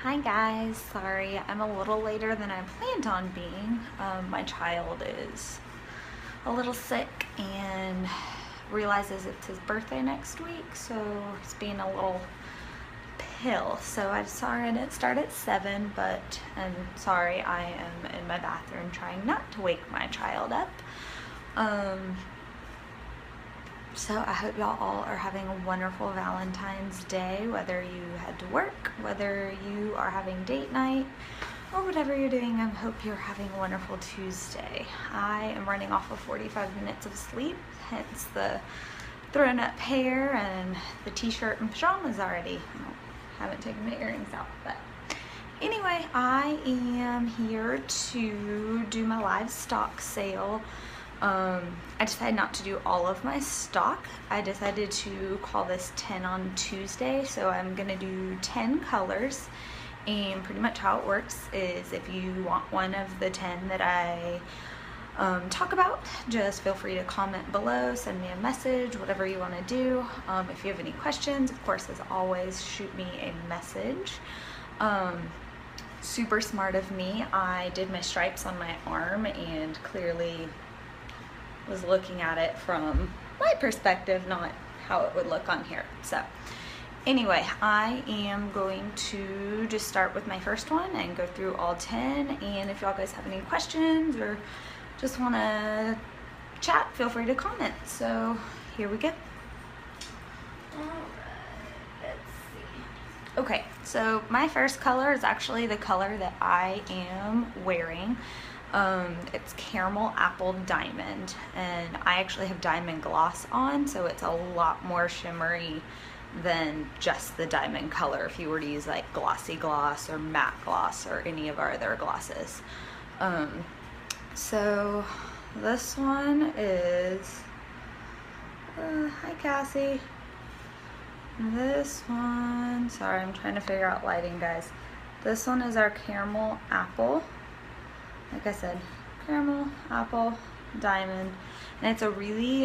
Hi guys, sorry I'm a little later than I planned on being. My child is a little sick and realizes it's his birthday next week, so he's being a little pill. So I'm sorry I didn't start at 7, but I'm sorry I am in my bathroom trying not to wake my child up. So I hope y'all all are having a wonderful Valentine's Day, whether you had to work, whether you are having date night, or whatever you're doing. I hope you're having a wonderful Tuesday. I am running off of 45 minutes of sleep, hence the thrown up hair and the t-shirt and pajamas already. I haven't taken my earrings out, but anyway, I am here to do my live stock sale. I decided not to do all of my stock. I decided to call this 10 on Tuesday, so I'm gonna do 10 colors, and pretty much how it works is if you want one of the 10 that I talk about, just feel free to comment below, send me a message, whatever you want to do. If you have any questions, of course, as always, shoot me a message. Super smart of me, I did my stripes on my arm and clearly was looking at it from my perspective, not how it would look on here. So anyway, I am going to just start with my first one and go through all 10, and if y'all guys have any questions or just want to chat, feel free to comment. So here we go. Okay, so my first color is actually the color that I am wearing. It's Caramel Apple Diamond, and I actually have diamond gloss on, so it's a lot more shimmery than just the diamond color if you were to use like glossy gloss or matte gloss or any of our other glosses. So this one is, hi Cassie. This one, sorry, I'm trying to figure out lighting, guys. This one is our Caramel Apple. Like I said, Caramel Apple Diamond, and it's a really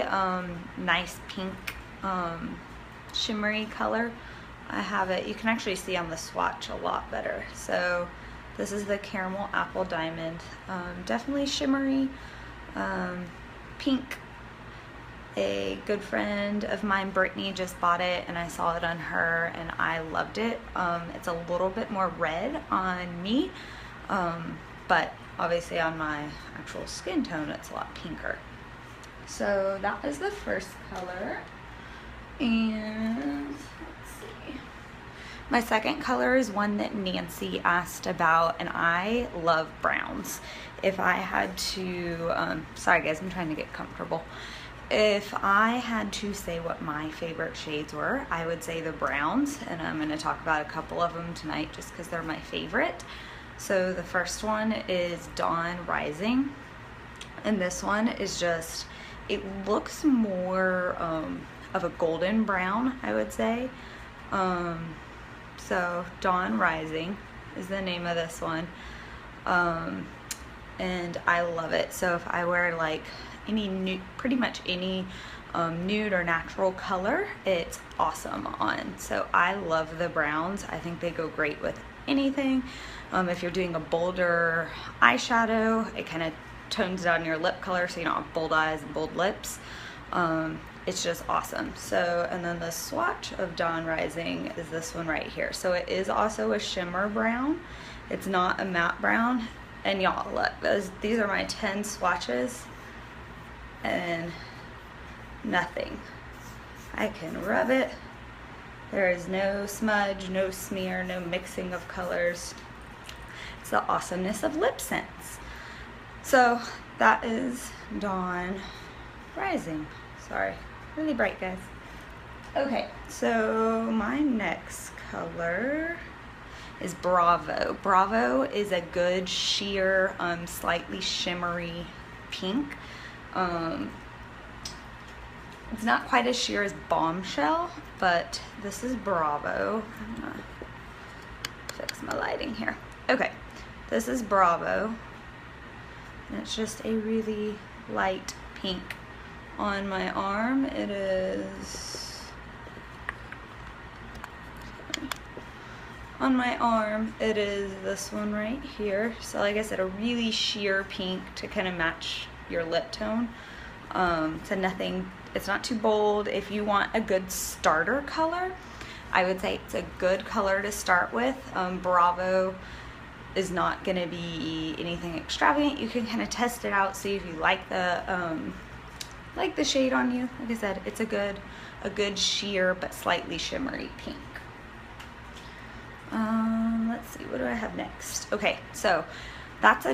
nice pink shimmery color. I have it, you can actually see on the swatch a lot better. So this is the Caramel Apple Diamond, definitely shimmery, pink. A good friend of mine, Brittany, just bought it and I saw it on her and I loved it. It's a little bit more red on me, but obviously on my actual skin tone it's a lot pinker. So that is the first color, and let's see. My second color is one that Nancy asked about, and I love browns. If I had to, sorry guys, I'm trying to get comfortable. If I had to say what my favorite shades were, I would say the browns, and I'm going to talk about a couple of them tonight just because they're my favorite. So the first one is Dawn Rising, and this one is just, it looks more of a golden brown, I would say. So Dawn Rising is the name of this one, and I love it. So if I wear like any nude, pretty much any nude or natural color, it's awesome on. So I love the browns. I think they go great with anything. If you're doing a bolder eyeshadow, it kind of tones down your lip color so you don't have bold eyes and bold lips. It's just awesome. So, and then the swatch of Dawn Rising is this one right here. So it is also a shimmer brown. It's not a matte brown. And y'all, look, these are my 10 swatches, and nothing. I can rub it. There is no smudge, no smear, no mixing of colors. It's the awesomeness of LipSense. So that is Dawn Rising. Sorry, really bright, guys. Okay, so my next color is Bravo. Bravo is a good sheer, slightly shimmery pink. It's not quite as sheer as Bombshell, but this is Bravo. I'm gonna fix my lighting here. Okay, this is Bravo, and it's just a really light pink. On my arm, it is on my arm, it is this one right here. So like I said, a really sheer pink to kind of match your lip tone. So nothing, it's not too bold. If you want a good starter color, I would say it's a good color to start with. Bravo is not going to be anything extravagant. You can kind of test it out, see if you like the shade on you. Like I said, it's a good sheer but slightly shimmery pink. Let's see, what do I have next? Okay, so that's a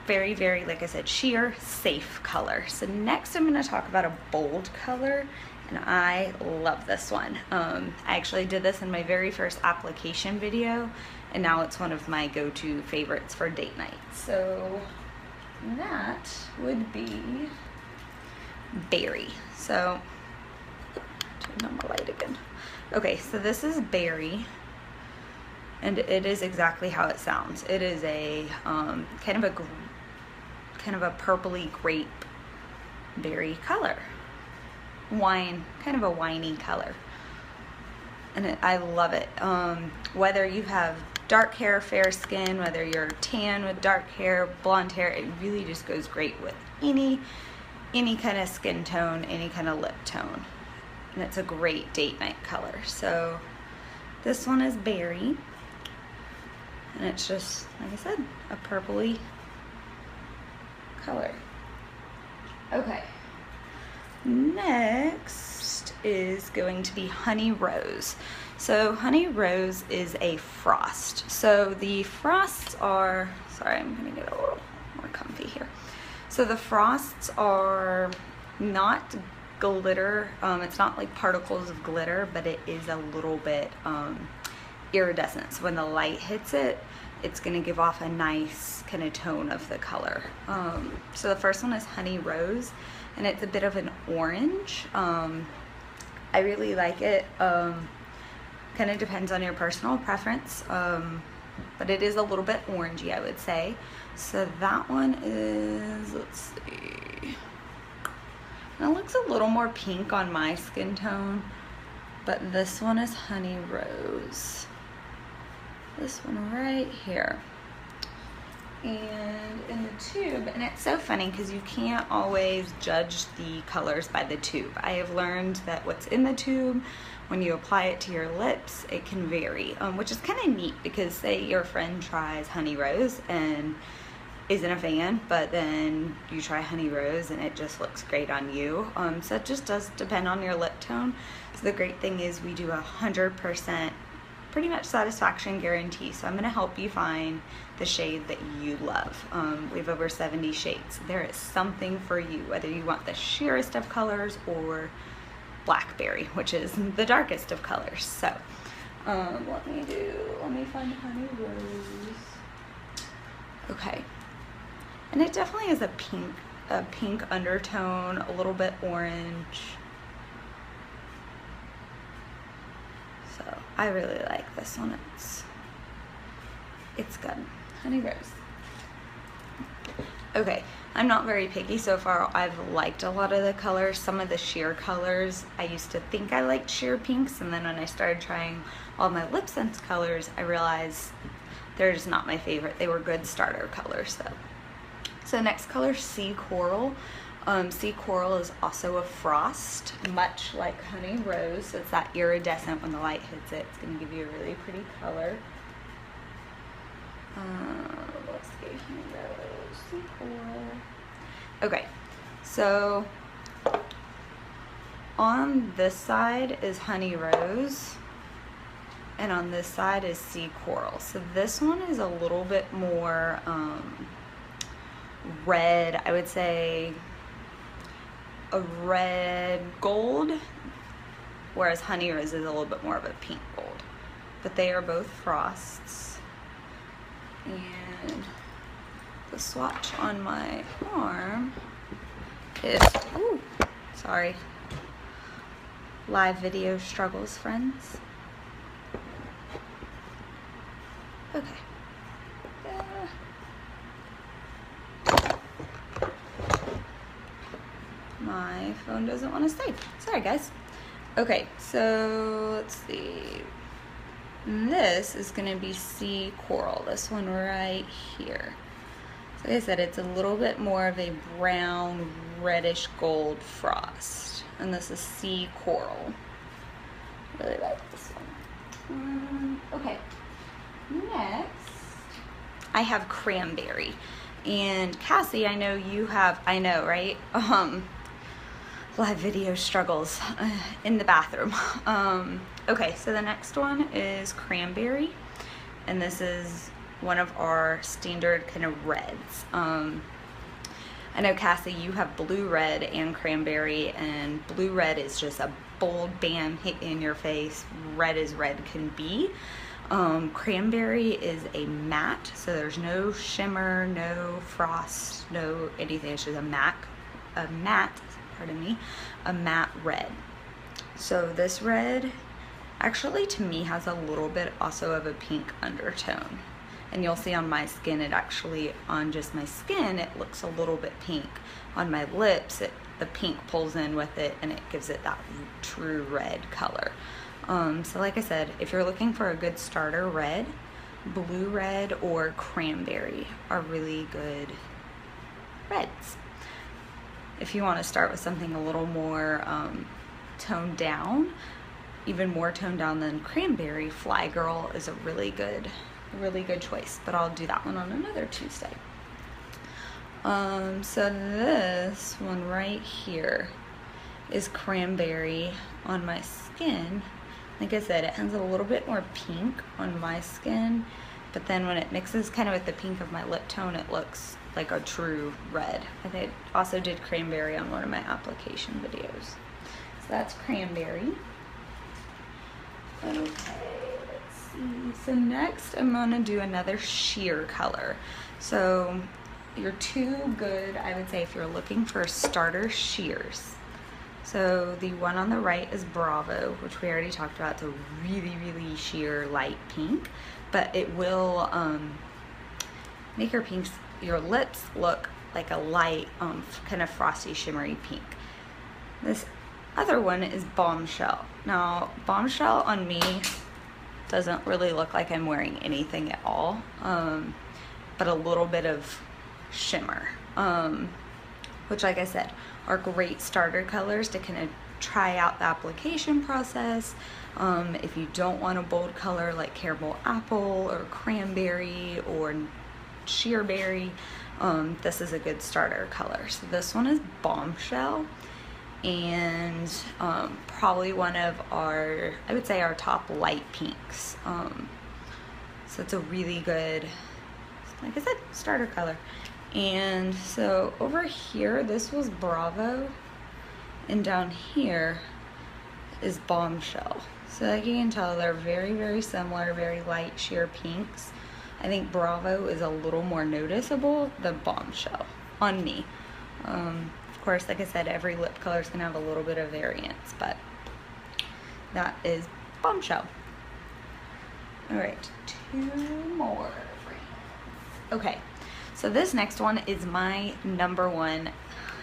very, very, like I said, sheer, safe color. So next I'm going to talk about a bold color, and I love this one. I actually did this in my very first application video, and now it's one of my go-to favorites for date night. So that would be Berry. So, turn on my light again. Okay, so this is Berry, and it is exactly how it sounds. It is a kind of a purpley grape berry color, kind of a winey color, and I love it. Whether you have dark hair, fair skin, whether you're tan with dark hair, blonde hair, it really just goes great with any kind of skin tone, any kind of lip tone, and it's a great date night color. So this one is Berry, and it's just, like I said, a purpley color. Okay, next is going to be Honey Rose. So Honey Rose is a frost. So the frosts are, sorry, I'm gonna get a little more comfy here. So the frosts are not glitter, it's not like particles of glitter, but it is a little bit iridescent. So when the light hits it, it's going to give off a nice kind of tone of the color. So the first one is Honey Rose, and it's a bit of an orange. I really like it. Kind of depends on your personal preference, but it is a little bit orangey, I would say. So that one is, let's see, and it looks a little more pink on my skin tone, but this one is Honey Rose. This one right here. And in the tube, and it's so funny because you can't always judge the colors by the tube. I have learned that what's in the tube, when you apply it to your lips, it can vary, which is kind of neat, because say your friend tries Honey Rose and isn't a fan, but then you try Honey Rose and it just looks great on you. So it just does depend on your lip tone. So the great thing is we do 100% pretty much satisfaction guarantee. So I'm going to help you find the shade that you love. We have over 70 shades. There is something for you, whether you want the sheerest of colors or Blackberry, which is the darkest of colors. So let me find Honey Rose. Okay, and it definitely is a pink undertone, a little bit orange. So I really like this one. It's good. Honey Rose. Okay, I'm not very picky so far. I've liked a lot of the colors. Some of the sheer colors, I used to think I liked sheer pinks, and then when I started trying all my LipSense colors, I realized they're just not my favorite. They were good starter colors though. So next color, Sea Coral. Sea Coral is also a frost, much like Honey Rose. So it's that iridescent. When the light hits it, it's going to give you a really pretty color. Let's see, Honey Rose, Sea Coral. Okay, so on this side is Honey Rose, and on this side is Sea Coral. So this one is a little bit more red, I would say a red gold, whereas Honey Rose is a little bit more of a pink gold. But they are both frosts. And the swatch on my arm is, ooh, sorry, live video struggles, friends. Okay. My phone doesn't want to save. Sorry, guys. Okay, so let's see. And this is gonna be Sea Coral, this one right here. So like I said, it's a little bit more of a brown, reddish gold frost. And this is Sea Coral. Really like this one. Okay, next I have Cranberry. And Cassie, I know you have, I know, right? Live video struggles in the bathroom. Okay, so the next one is Cranberry, and this is one of our standard kind of reds. I know, Cassie, you have blue red and Cranberry, and blue red is just a bold bam hit in your face, red as red can be. Cranberry is a matte, so there's no shimmer, no frost, no anything. It's just a matte, pardon me, a matte red. So this red actually to me has a little bit also of a pink undertone. And you'll see on my skin, it actually, on just my skin, it looks a little bit pink. On my lips, the pink pulls in with it and it gives it that true red color. So like I said, if you're looking for a good starter red, blue red or Cranberry are really good reds. If you want to start with something a little more toned down, even more toned down than Cranberry, Fly Girl is a really good choice, but I'll do that one on another Tuesday. So this one right here is Cranberry on my skin. Like I said, it has a little bit more pink on my skin, but then when it mixes kind of with the pink of my lip tone, it looks like a true red. I also did Cranberry on one of my application videos. So that's Cranberry. Okay, let's see. So next I'm gonna do another sheer color. So you're too good, I would say, if you're looking for starter sheers. So the one on the right is Bravo, which we already talked about. It's a really, really sheer light pink, but it will make your lips look like a light, kind of frosty, shimmery pink. This other one is Bombshell. Now, Bombshell on me doesn't really look like I'm wearing anything at all, but a little bit of shimmer, which, like I said, are great starter colors to kind of try out the application process. If you don't want a bold color like Caramel Apple or Cranberry or Sheer Berry, this is a good starter color. So this one is Bombshell, and probably one of our, I would say, our top light pinks. So it's a really good, like I said, starter color. And so over here, this was Bravo, and down here is Bombshell. So like you can tell, they're very, very similar, very light sheer pinks. I think Bravo is a little more noticeable than Bombshell on me. Of course, like I said, every lip color is gonna have a little bit of variance, but that is Bombshell. All right, two more. Okay. So this next one is my number one.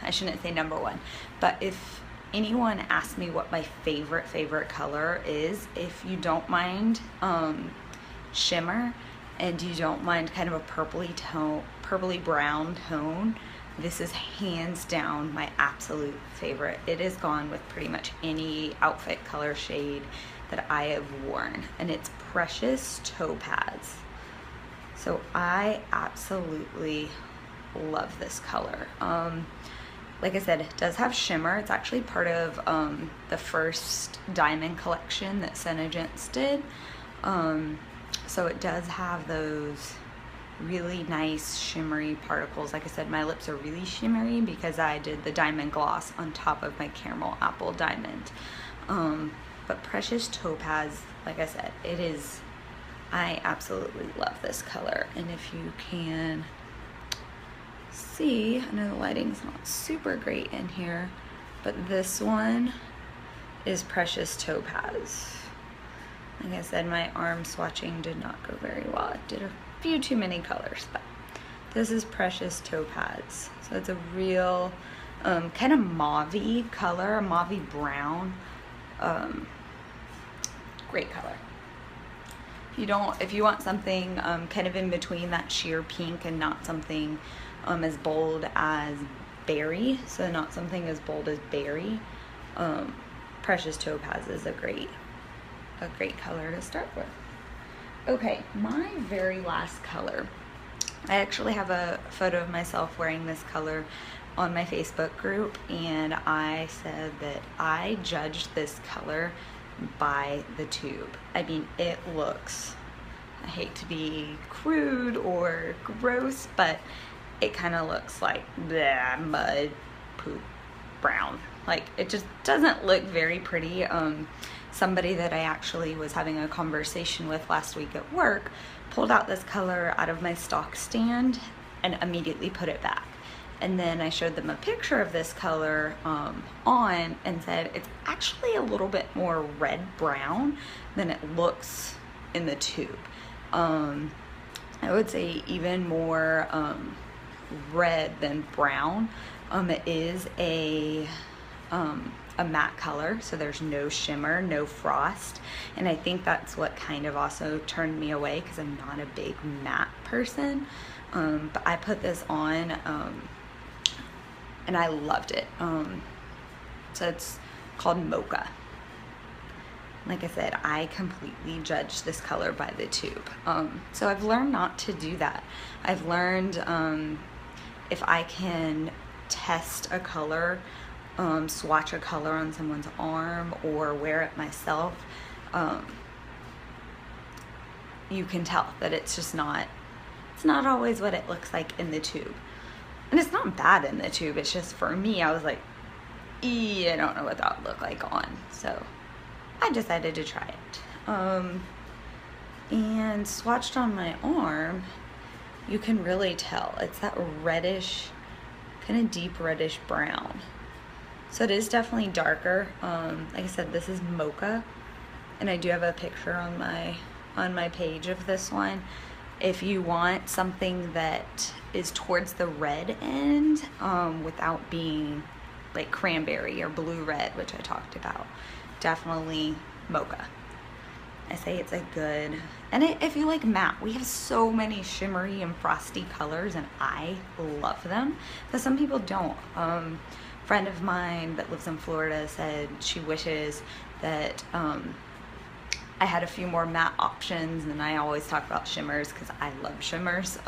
I shouldn't say number one, but if anyone asks me what my favorite color is, if you don't mind shimmer and you don't mind kind of a purpley brown tone, this is hands down my absolute favorite. It is gone with pretty much any outfit color shade that I have worn, and it's Precious Topaz. So I absolutely love this color. Like I said, it does have shimmer. It's actually part of the first diamond collection that Senegence did. So it does have those really nice shimmery particles. Like I said, my lips are really shimmery because I did the diamond gloss on top of my Caramel Apple diamond. But Precious Topaz, like I said, it is, I absolutely love this color. And if you can see, I know the lighting's not super great in here, but this one is Precious Topaz. Like I said, my arm swatching did not go very well. It did a few too many colors, but this is Precious Topaz. So it's a real kind of mauve-y color, a mauve brown. Great color. if you want something kind of in between that sheer pink and not something as bold as berry, so not something as bold as berry, Precious Topaz is a great color to start with. Okay, my very last color. I actually have a photo of myself wearing this color on my Facebook group, and I said that I judged this color by the tube. I mean, it looks, I hate to be crude or gross, but it kind of looks like bleh, mud, poop, brown. Like, it just doesn't look very pretty. Somebody that I actually was having a conversation with last week at work pulled out this color out of my stock stand and immediately put it back. And then I showed them a picture of this color on and said it's actually a little bit more red-brown than it looks in the tube. I would say even more red than brown. It is a matte color, so there's no shimmer, no frost, and I think that's what kind of also turned me away, because I'm not a big matte person. But I put this on and I loved it. So it's called Mocha. Like I said, I completely judged this color by the tube. So I've learned not to do that. I've learned if I can test a color, swatch a color on someone's arm or wear it myself, you can tell that it's just not, it's not always what it looks like in the tube. And it's not bad in the tube, it's just for me, I was like, I don't know what that would look like on. So I decided to try it. And swatched on my arm, you can really tell. It's that reddish, kind of deep reddish brown. So it is definitely darker. Like I said, this is Mocha, and I do have a picture on my page of this one. If you want something that is towards the red end, without being like cranberry or blue red, which I talked about, definitely Mocha. I say it's a good, and if you like matte, we have so many shimmery and frosty colors, and I love them, but some people don't. Friend of mine that lives in Florida said she wishes that I had a few more matte options, and I always talk about shimmers because I love shimmers,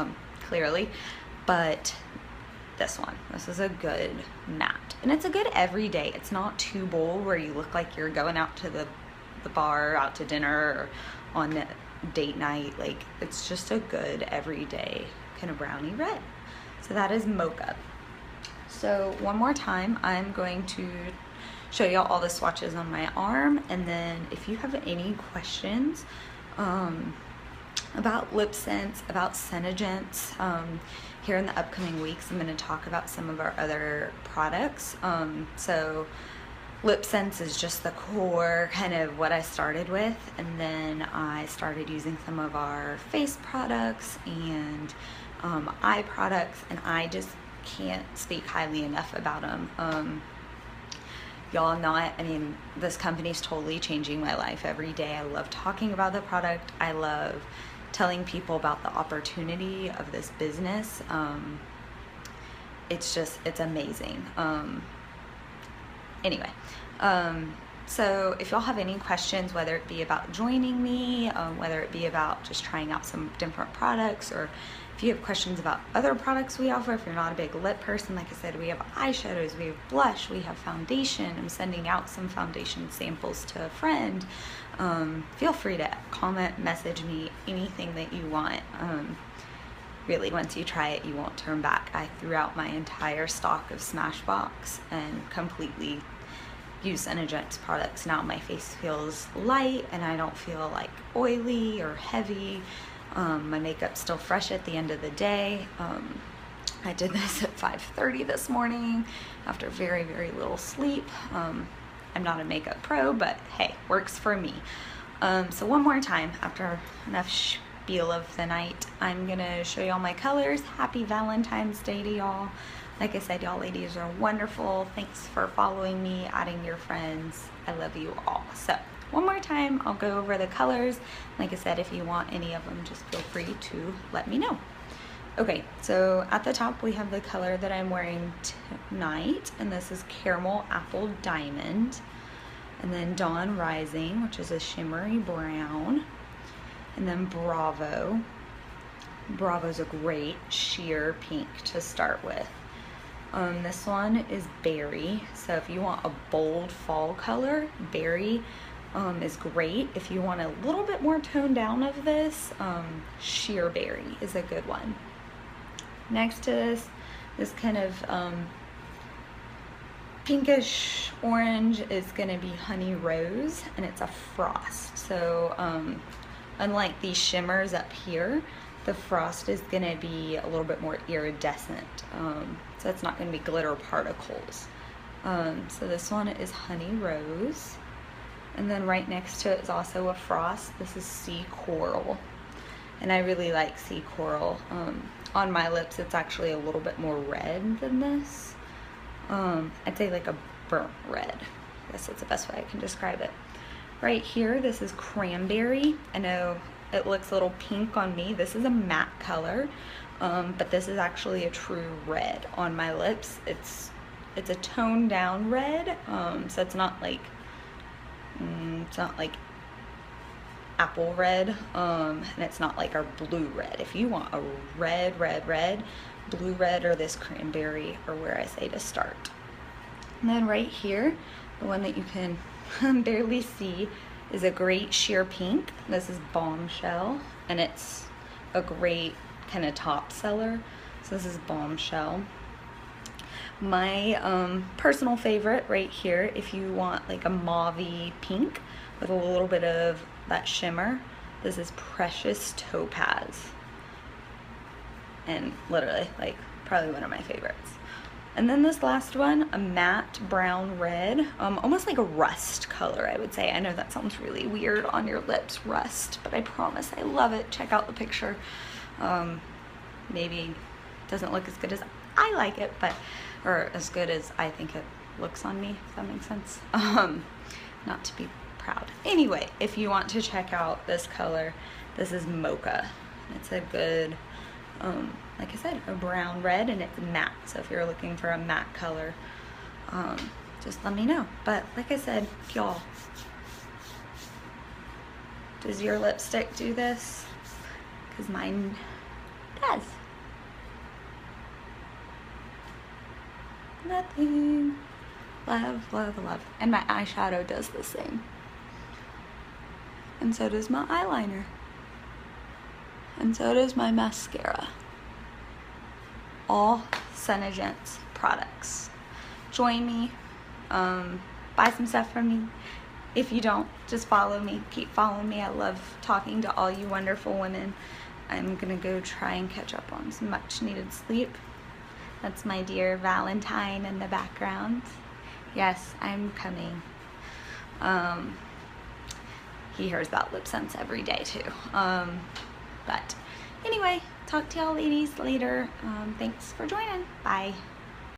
clearly, but this is a good matte, and it's a good everyday. It's not too bold where you look like you're going out to the bar, out to dinner, or on a date night. Like, it's just a good everyday kind of brownie red. So that is Mocha. So one more time, I'm going to show you all the swatches on my arm, and then if you have any questions about LipSense, about SeneGence, here in the upcoming weeks, I'm going to talk about some of our other products. So LipSense is just the core, kind of what I started with, and then I started using some of our face products and eye products, and I just can't speak highly enough about them. Y'all know it. I mean, this company's totally changing my life every day. I love talking about the product. I love telling people about the opportunity of this business. It's amazing. Anyway, so if y'all have any questions, whether it be about joining me, whether it be about just trying out some different products, or if you have questions about other products we offer, if you're not a big lip person, like I said, we have eyeshadows, we have blush, we have foundation. I'm sending out some foundation samples to a friend. Feel free to comment, message me, anything that you want. Really, once you try it, you won't turn back. I threw out my entire stock of Smashbox and completely use SeneGence products. Now my face feels light and I don't feel like oily or heavy. My makeup's still fresh at the end of the day. I did this at 5:30 this morning after very, very little sleep. I'm not a makeup pro, but hey, works for me. So one more time, after enough spiel of the night, I'm gonna show you all my colors. Happy Valentine's Day to y'all. Like I said, y'all ladies are wonderful. Thanks for following me, adding your friends. I love you all. So one more time, I'll go over the colors. Like I said, if you want any of them, just feel free to let me know. Okay, so at the top we have the color that I'm wearing tonight, and this is Caramel Apple Diamond. And then Dawn Rising, which is a shimmery brown. And then Bravo. Bravo's a great sheer pink to start with. This one is Berry. So if you want a bold fall color, Berry is great. If you want a little bit more toned down of this, Sheer Berry is a good one. Next to this kind of pinkish orange is going to be Honey Rose, and it's a frost. So unlike these shimmers up here, the frost is going to be a little bit more iridescent. So it's not going to be glitter particles. So this one is Honey Rose. And then right next to it is also a frost. This is Sea Coral. And I really like Sea Coral. On my lips, it's actually a little bit more red than this. I'd say like a burnt red. I guess that's the best way I can describe it. Right here, this is Cranberry. I know it looks a little pink on me. This is a matte color, but this is actually a true red on my lips. It's a toned down red, so it's not like apple red, and it's not like our blue red. If you want a red, blue red or this Cranberry are where I say to start. And then right here, the one that you can barely see is a great sheer pink. This is Bombshell, and it's a great kind of top seller. So this is Bombshell. My personal favorite right here, if you want like a mauve-y pink with a little bit of that shimmer, this is Precious Topaz. And literally, like, probably one of my favorites. And then this last one, a matte brown red, almost like a rust color, I would say. I know that sounds really weird on your lips, rust, but I promise I love it. Check out the picture. Maybe it doesn't look as good as I like it, but, or as good as I think it looks on me, if that makes sense. Not to be proud. Anyway, if you want to check out this color, this is Mocha. It's a good, like I said, a brown red, and it's matte. So if you're looking for a matte color, just let me know. But like I said, y'all, does your lipstick do this? Because mine does. Nothing. Love, love, love. And my eyeshadow does the same. And so does my eyeliner. And so does my mascara. All Senegence products. Join me. Buy some stuff from me. If you don't, just follow me. Keep following me. I love talking to all you wonderful women. I'm gonna go try and catch up on some much needed sleep. That's my dear Valentine in the background. Yes, I'm coming. He hears about LipSense every day too. But anyway, talk to y'all ladies later. Thanks for joining. Bye.